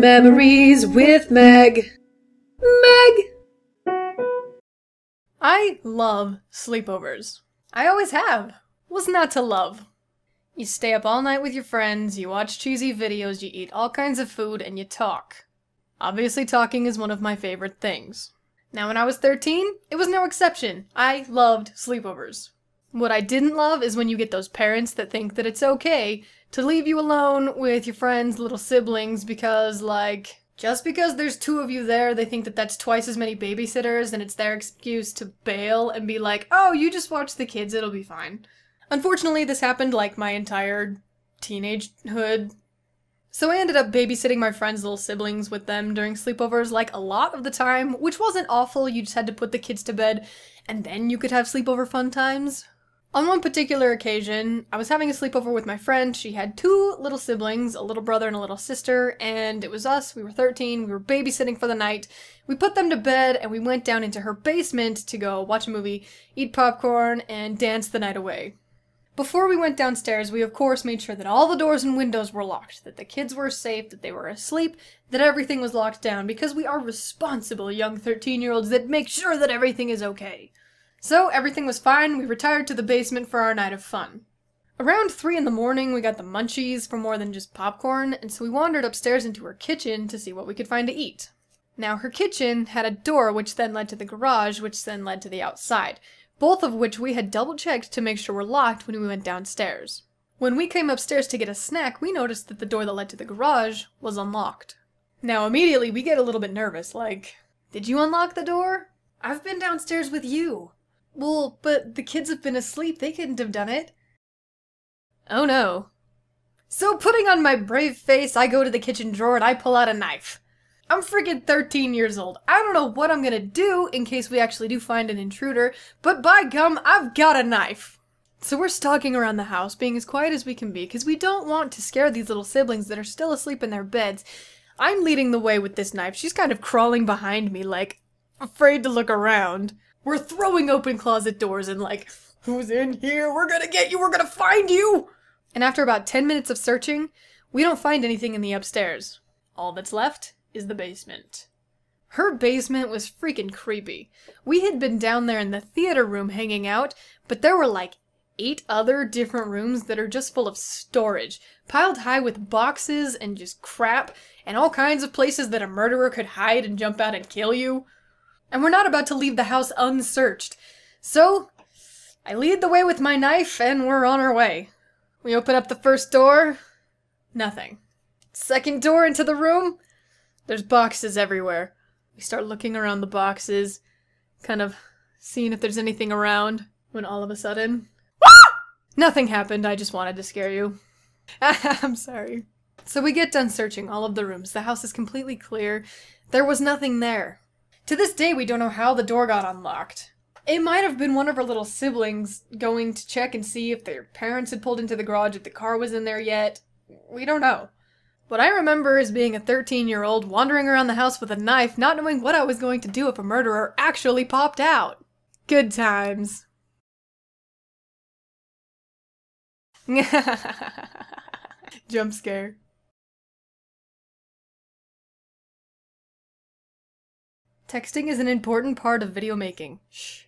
Memories with Meg. I love sleepovers. I always have. What's not to love? You stay up all night with your friends, you watch cheesy videos, you eat all kinds of food, and you talk. Obviously, talking is one of my favorite things. Now, when I was 13, it was no exception. I loved sleepovers. What I didn't love is when you get those parents that think that it's okay to leave you alone with your friends' little siblings because, just because there's two of you there, they think that that's twice as many babysitters and it's their excuse to bail and be like, oh, you just watch the kids, it'll be fine. Unfortunately, this happened my entire teenagehood. So I ended up babysitting my friends' little siblings with them during sleepovers a lot of the time, which wasn't awful. You just had to put the kids to bed and then you could have sleepover fun times. On one particular occasion, I was having a sleepover with my friend. She had two little siblings, a little brother and a little sister, and it was us. We were 13, we were babysitting for the night. We put them to bed and we went down into her basement to go watch a movie, eat popcorn, and dance the night away. Before we went downstairs, we of course made sure that all the doors and windows were locked, that the kids were safe, that they were asleep, that everything was locked down, because we are responsible young 13-year-olds that make sure that everything is okay. So everything was fine, we retired to the basement for our night of fun. Around 3 in the morning, we got the munchies for more than just popcorn, and so we wandered upstairs into her kitchen to see what we could find to eat. Now, her kitchen had a door which then led to the garage, which then led to the outside, both of which we had double-checked to make sure were locked when we went downstairs. When we came upstairs to get a snack, we noticed that the door that led to the garage was unlocked. Now, immediately, we get a little bit nervous, did you unlock the door? I've been downstairs with you. Well, but the kids have been asleep, they couldn't have done it. Oh no. So putting on my brave face, I go to the kitchen drawer and I pull out a knife. I'm freaking 13 years old. I don't know what I'm gonna do in case we actually do find an intruder, but by gum, I've got a knife. So we're stalking around the house, being as quiet as we can be, because we don't want to scare these little siblings that are still asleep in their beds. I'm leading the way with this knife. She's kind of crawling behind me, afraid to look around. We're throwing open closet doors and who's in here? We're gonna get you! We're gonna find you! And after about 10 minutes of searching, we don't find anything in the upstairs. All that's left is the basement. Her basement was freaking creepy. We had been down there in the theater room hanging out, but there were 8 other different rooms that are just full of storage, piled high with boxes and just crap, and all kinds of places that a murderer could hide and jump out and kill you. And we're not about to leave the house unsearched. So, I lead the way with my knife, and we're on our way. We open up the first door. Nothing. Second door into the room. There's boxes everywhere. We start looking around the boxes, kind of seeing if there's anything around, when all of a sudden... Nothing happened, I just wanted to scare you. I'm sorry. So we get done searching all of the rooms. The house is completely clear. There was nothing there. To this day, we don't know how the door got unlocked. It might have been one of our little siblings going to check and see if their parents had pulled into the garage, if the car was in there yet. We don't know. What I remember is being a 13-year-old wandering around the house with a knife, not knowing what I was going to do if a murderer actually popped out. Good times. Jump scare. Texting is an important part of video making. Shh.